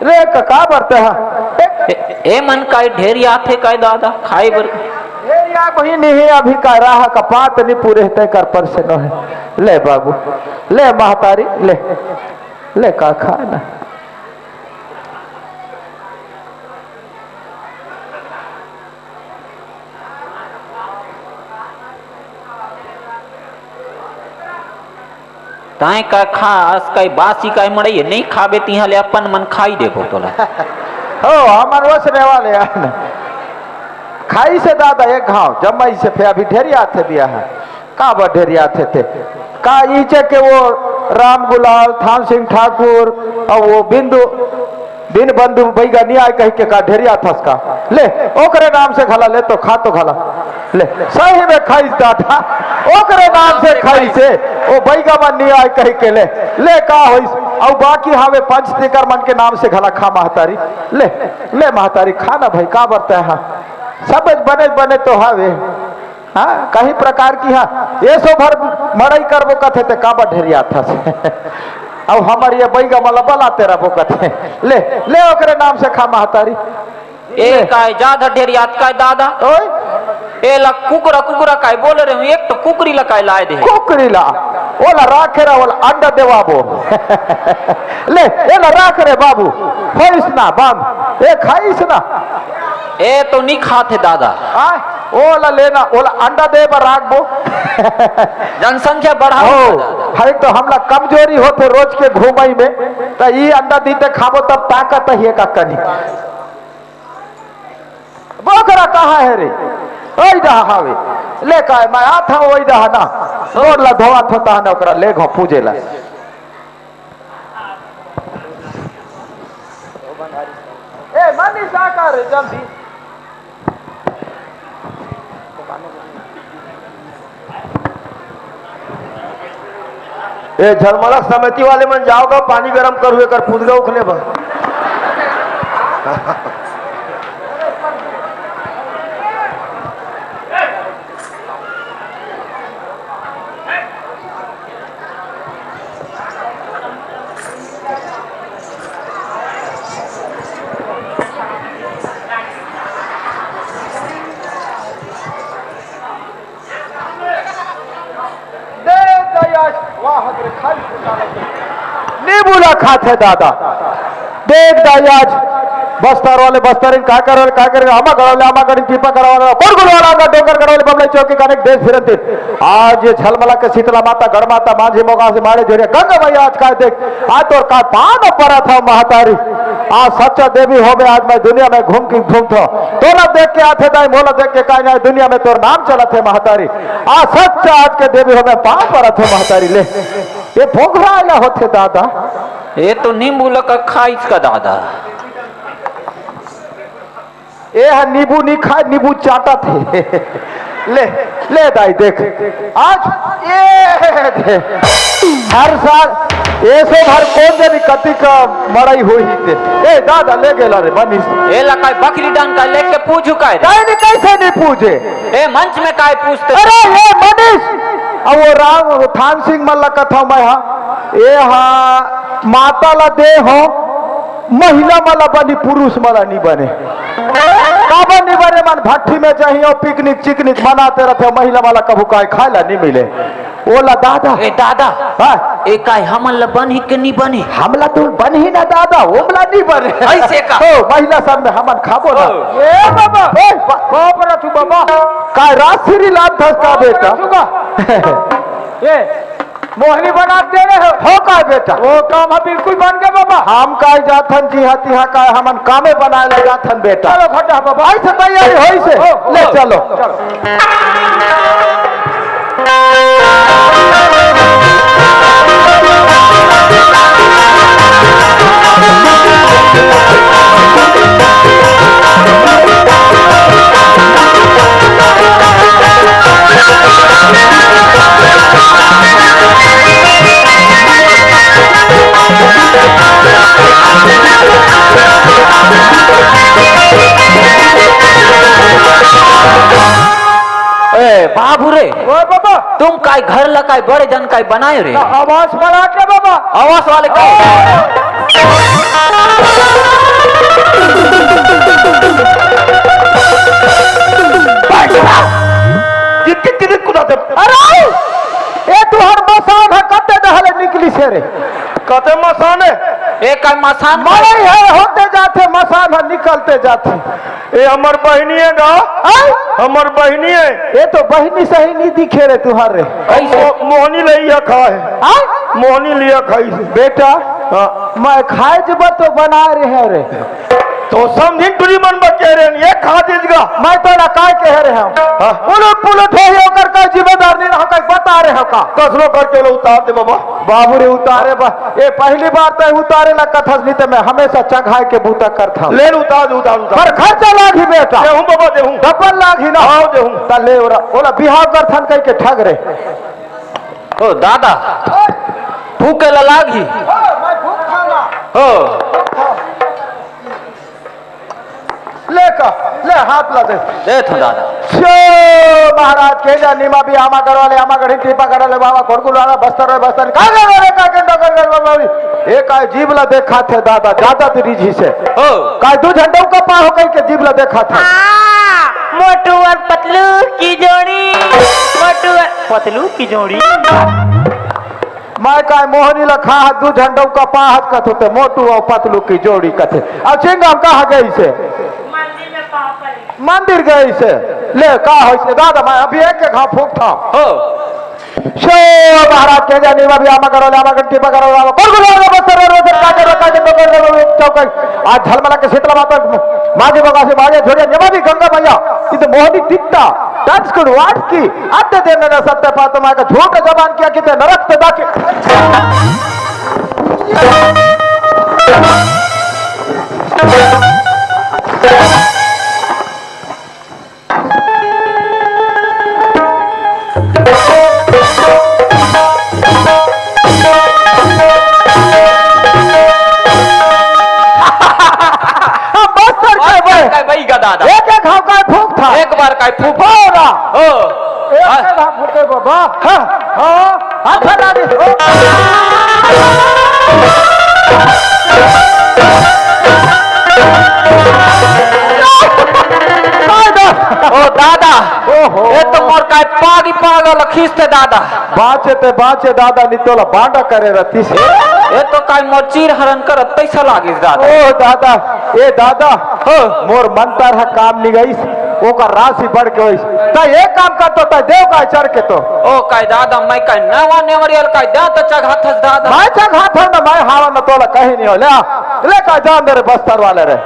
रे का बरते हैं ए मन काय ढेरिया थे काय दादा खाई बर ढेरिया कोई नहीं अभी का राह का पात नहीं पूरे तय कर पर से न है। ले बाबू ले महतारी ले ले का खाना ताए का खास काय बासी काय मड़ई नहीं खाबे तिहा ले अपन मन खाई देबो तोला हो हमार वस वाले है खाई से दादा एक घाव जमाई से फे अभी ढेरिया थे बिया है का बा ढेरिया थे का ईचे के वो राम गुलाल थान सिंह ठाकुर और वो बिंदु दिन बंधु बैगा नहीं आए कह के का ढेरिया थस का ले ओकरे नाम से खला ले तो खला ले सही में खाई दादा ओकरे नाम से खाई से ओ बैगा मन नहीं आए कह के ले का होई और बाकी हावे पंच तिकर मन के नाम से खला खा महतारी ले महतारी खाना भाई का बरता है सब बने तो हावे हाँ कहीं प्रकार की हाँ ये सो भर मड़ई करबो कथे ते काबा ढेरिया था अब हमारी ये बैगा मला बला तेरा वो कथे ले ओकरे नाम से खा महतारी ए काय ज्यादा ढेरिया काय दादा ओए ए ला कुकरा काय बोल रहे हूं एक तो कुकरी ला काय लाए दे कुकरी ला ओला राखे रा ओला अंडा देवाबो ले एला राख रे बाबू होइस ना बाम ए खाइस ना ए तो नहीं खाते दादा ओला लेना ओला अंडा दे पर राखबो जनसंख्या बढ़ाओ है तो हमला कमजोरी होते रोज के घूमई में तो ये अंडा दीते खाबो तब ताकत है का कनी बोकरा कहाँ है रे ओई रहा हावे ले का मैं आता हूं ओई रहा ना ओला धोआत होता है ना ओकरा ले घो पूजेला ए मनी साकार जल्दी ए झरमला समिति वाले मन जाओगा पानी गरम कर हुए कर कूद गए उखले बा नीबूला खाते दादा देख दायाज बस्तर वाले बस्तर का कर हमा करवले हमा कर कृपा करवाले कोरगुल वाला का डोंगर करवले बबले चौकी कनेक देश फिरते आज ये छलमला के शीतला माता गढ़ माता माझी मोगा से मारे जोड़े गंगा भैया आज का देख आज तो का पान पड़ा था महतारी आज सच्चा देवी हो गए आज मैं दुनिया में घूम था तोला देख के आते दाई मोला देख के काई ना दुनिया में तोर नाम चला थे महतारी आज सच्चा आज के देवी हो गए पान पड़ा था महतारी ले ये भोगरा आला होते दादा ये तो नींबू लका खाइस का दादा ये है नींबू नहीं खाए नींबू चाटा थे ले दाई देख आज ये हर साल ऐसे भर कौन जानी कति का मड़ई हुई थे ए दादा ले गेला रे मनीष ए ला काय बकरी डान का लेके पूछू काय नहीं कैसे नहीं पूछे ए मंच में काय पूछते अरे ये मनीष अब वो राम थान सिंह मल्ला कथा मैं ये हाँ माता ला दे हो महिला मला बनी पुरुष मला नहीं बने काबा नहीं बने मन भट्टी में चाहिए पिकनिक चिकनिक मनाते रहते महिला वाला कभू काय खाला नहीं मिले ओला दादा ए दादा ए काय हमला बन ही के नहीं बने हमला तो बन ही ना दादा ओमला नहीं बने ऐसे का महिला सब में हमन खाबो ना ए बाबा बाप रे तू बाबा काय रात्रि लाभ धस का बेटा ए मोहनी बना दे रहे हो का बेटा वो काम बिल्कुल बन गए बाबा हम का जाथन जी हाथी हा का हमन कामे बनाए ले जाथन बेटा चलो घटा बाबा ऐसे तैयारी होई से ले चलो बाबू रे ओ बाबा तुम काय घर लकाय बड़े जन काय बनाए रे आवाज बना के बाबा आवाज वाले का कितने कुदा दे अरे ए तू हर मसान है कते दहले निकली से रे कते मसान है एक मसान मरे है होते जाते मसान है निकलते जाते ए हमर बहनी है गा हमर बहनी है ये तो बहनी से ही नहीं दिखे रे तुहारे मोहनी लिया खाए मोहनी लिया खाई बेटा मैं खाए जब तो बना रहे रे तो समझी टुरी मन में कह रहे हैं ये खा दीजिएगा मैं तो ना काय कह रहे हैं उलट पुलट हो होकर का जिम्मेदार नहीं रहा कहीं बता रहे हो का कसरो करके लो उतार दे बाबा बाबू रे उतारे ये पहली बार तो उतारे ना कथस नहीं तो मैं हमेशा चघाए के बूता करता ले उतार पर खर्चा लागी बेटा देहूं बाबा देहूं डबल लागी ना आओ देहूं ता ले ओला बिहाव कर थन कह के ठग रे ओ दादा भूखे लागी मैं भूख खाना हो ले हाथ ला दे तो दादा महाराज के जा नीमा भी आमा करवा ले आमा गढ़ी टीपा करा ले बाबा कोड़कुल वाला बस्तर बस्तर का रे का के डगर कर एक आय जीव ला देखा थे दादा ज्यादा तेरी जी से ओ का 2 घंटों का पा हो कहीं के जीव ला देखा था मोटू और पतलू की जोड़ी मोटू और पतलू की जोड़ी मैं काय मोहनी लखा 2 घंटों का पा हाथ कथ होते मोटू और पतलू की जोड़ी कथे अब चिंगम कहा गई से मंदिर गई से ले का हो से दादा मैं अभी एक घा फूक था हो शो महाराज के जानी में भी आमा करो आमा गंटी पकड़ो आमा कोड़कुल वाला बस्तर का के चौका आज झलमला के शीतला माता मागे बगा से मागे छोड़े नेमा भी गंगा मैया इते मोहनी दिखता टच कर वाट की आते देने न सत्य पात मा का झूठ जबान किया किते नरक पे दाके दादा एक घाव का फूक था एक बार का फूक हो रहा हो एक घाव फूके बाबा हां हाथ लगा दे ओ दादा ओहो ये तो मोर का पागल खींचते दादा बाचे दादा नितोला बांडा करे रती से ये तो काय मोर चीर हरण कर तैसा लागिस दादा ओ दादा ए दादा हो मोर मंतर है काम नहीं गई ओका राशि बढ़ के होइस त ये काम करतो त देव का चढ़ के तो ओ काय दादा मैं काय नवा नेवरियल काय दा त चघाथस दादा मैं चघाथ न मैं हावा न तोला कहीं नहीं हो ले का जान दे रे बस्तर वाले रे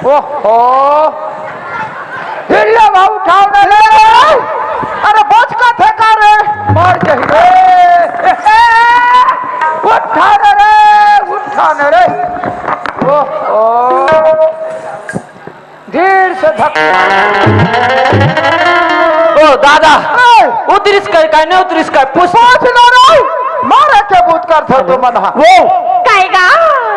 ओहो हिरिया भाव उठाओ ना रे अरे बच का थे का रे मर जाही रे उठा रे ओहो धीर से धक्का ओ दादा उतरिस काय नहीं उतरिस काय पूछ ना रे मारे के बूत कर था तो मन वो कायगा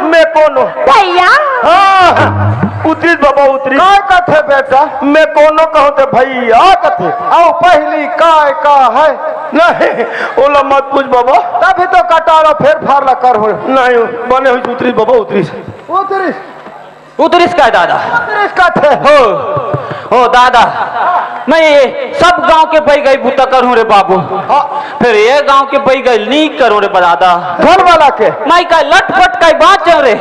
मैं कौन हूँ भैया हाँ उतरिस बाबा उतरिस काय कथे बेटा मैं कौन कहूँ ते भैया कथे आओ पहली काय का है नहीं ओला मत पूछ बाबा तभी तो कटारो फेर फार ला कर हो नहीं बने हुई उतरिस बाबा उतरिस उतरिस उतरिस काय दादा उतरिस कथे हो दादा मैं ये सब गांव के पै गई बुता करूं रे बाबू फिर ये गांव के पै गई नी करूं रे दादा घर वाला के मैं का लटपट का बात रे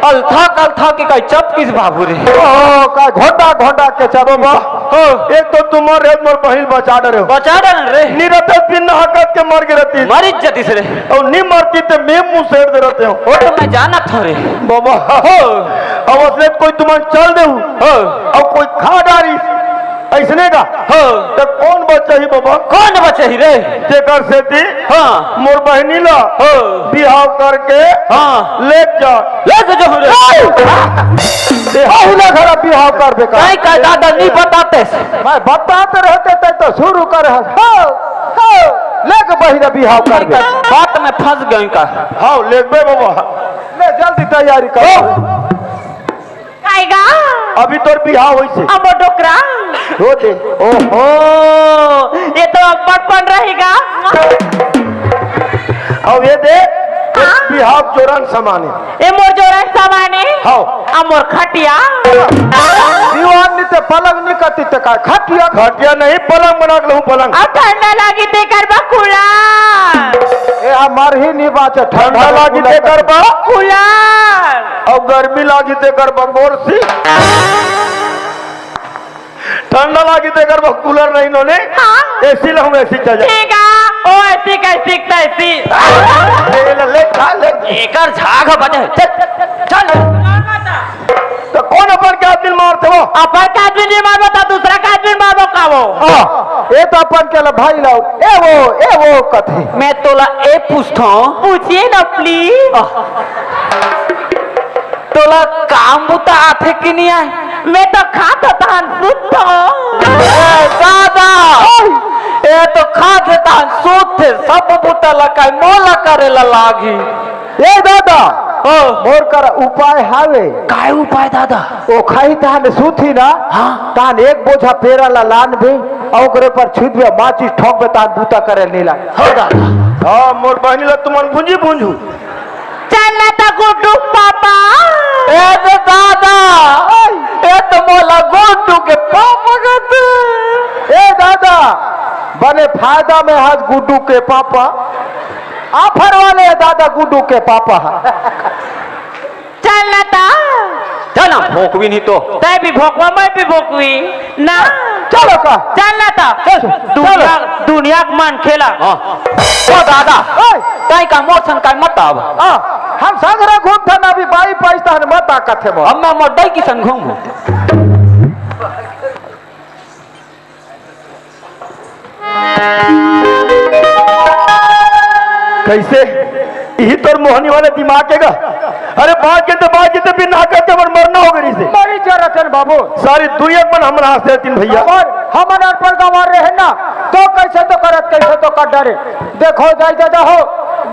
अलथा के का चप किस बाबू रे ओ का घोटा के चलो बा हो एक तो तुम्हारे मोर बहिल बचा डरे हो बचा डर रे निरते बिन हकत के मर के रहती मर इज्जत से रे और नी मरती ते मैं मुंह सेड़ दे रहते हो वो तो मैं जाना था रे बाबा हो अब उसने कोई तुम्हारे चल दे हो और कोई खा डारी ऐसने का हो तो कौन बच्चा ही बाबा कौन बचे ही रे जेकर से थी हाँ मोर बहनी ला हो बिहाव करके हाँ ले जा ले जो रे ना घर बिहाव कर दे नहीं का दादा नहीं बताते मैं बताते रहते थे तो शुरू कर ले के बहिना बिहाव कर दे बात में फंस गई का हाँ ले बे बाबा ले जल्दी तैयारी करो कायगा अभी तोर बिहाव होई से अब डोकरा हो दे ओहो ये तो बचपन रहेगा अब ये दे बिहाव जोरन समाने ये मोर जोरन समाने हाँ मोर खटिया दीवान नीते पलंग निकती ते का खटिया नहीं पलंग बना के लहू पलंग अब ठंडा लागी ते करबा कुला ए हमार ही नहीं बाचे ठंडा लागी ते करबा कुला और गर्मी लागी ते करबा गोरसी ठंडा लागी ते करबा कूलर नहीं नोने एसी लहू एसी चल जा ठीक है ओ ऐसी कैसी तैसी ले एकर झाग बजे चल तो कौन अपन के आदमी मारते हो अपन का आदमी नहीं मारबो तो दूसरा का आदमी मारबो का वो ए तो अपन के भाई लाओ ए वो कथी मैं तोला ए पूछता पूछिए ना प्लीज तोला काम बुता आथे कि नहीं आए मैं तो खाता था सुत दादा ए तो खाते ता सोते सब बुता लकाय मोला करे लागी ए दादा हो मोर कर उपाय हावे काय उपाय दादा ओ खाई तान सूथी ना हाँ तान एक बोझा पेरा ला लान बे और ओकरे पर छुदबे माचिस ठोक बे तान बूता करे नीला हो दादा हां मोर बहनी ला तुमन भुंजी भुंजू चलना था गुड्डू पापा ए तो दादा ए तो मोला गोटू के पापा कहते ए दादा बने फायदा में हाथ गुड्डू के पापा ऑफर वाले दादा गुड्डू के पापा चलना था चल भोंक भी नहीं तो तै भी भोकवा मैं भी भोकवी ना चलो का चलना था दुनिया का मन खेला हाँ ओ दादा कहीं का मोशन का मत अब हम संगरा घूमते ना अभी बाई पैसा न मत ताकत है अब मैं मोडई की संग घूमूं कैसे यही तोर मोहनी वाले दिमाग के गा अरे बात के भी ना करते मरना हो गई से मरी जरतन बाबू सारी दुनिया पर हमरा हंसते तीन भैया हम अनर पर गंवार रहे ना तो कैसे तो करत कैसे तो कर डरे देखो जाई दादा हो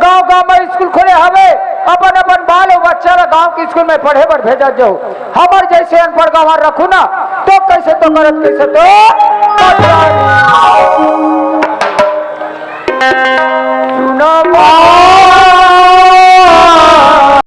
गांव में स्कूल खोले हवे अपन बाल बच्चा गांव के स्कूल में पढ़े पर भेजा जाओ हमार जैसे अनपढ़ गंवार रखू ना तो कैसे तो करत कैसे तो